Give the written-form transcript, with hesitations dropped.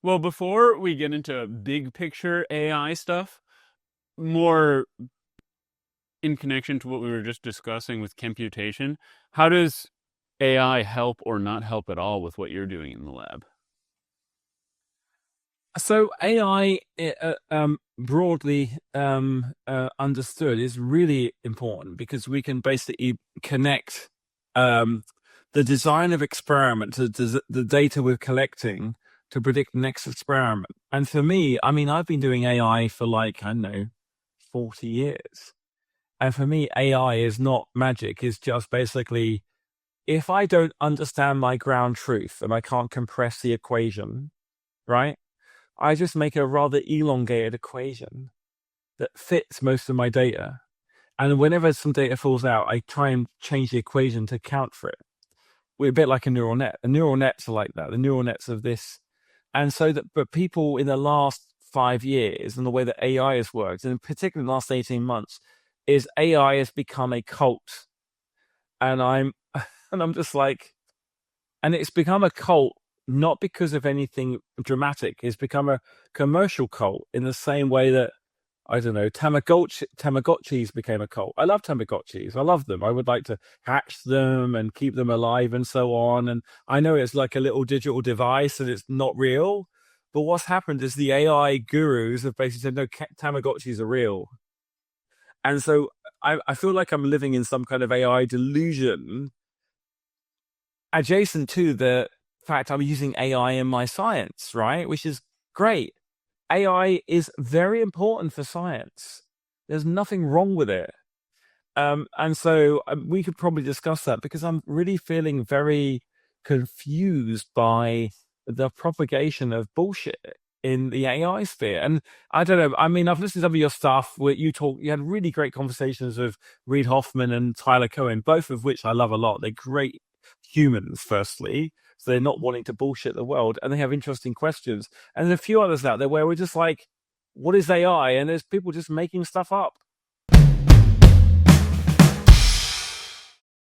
Well, before we get into big picture AI stuff, more in connection to what we were just discussing with computation, how does AI help or not help at all with what you're doing in the lab? So AI, broadly understood, is really important because we can basically connect um, the design of experiment to the data we're collecting to predict the next experiment. And for me, I mean, I've been doing AI for like, I don't know, 40 years. And for me, AI is not magic. It's just basically, if I don't understand my ground truth and I can't compress the equation, right? I just make a rather elongated equation that fits most of my data. And whenever some data falls out, I try and change the equation to account for it. We're a bit like a neural net. The neural nets are like that. The neural nets of this. And so that, but people in the last 5 years and the way that AI has worked, and particularly in the last 18 months, is AI has become a cult. And I'm just like, and it's become a cult not because of anything dramatic. It's become a commercial cult in the same way that, I don't know, Tamagotchis became a cult. I love Tamagotchis. I love them. I would like to hatch them and keep them alive and so on. And I know it's like a little digital device and it's not real. But what's happened is the AI gurus have basically said, no, Tamagotchis are real. And so I feel like I'm living in some kind of AI delusion adjacent to the fact I'm using AI in my science, right? Which is great. AI is very important for science. There's nothing wrong with it. And so we could probably discuss that because I'm really feeling very confused by the propagation of bullshit in the AI sphere. And I don't know. I mean, I've listened to some of your stuff where you had really great conversations with Reid Hoffman and Tyler Cohen, both of which I love a lot. They're great humans, firstly. So they're not wanting to bullshit the world and they have interesting questions. And there's a few others out there where we're just like, what is AI? And there's people just making stuff up.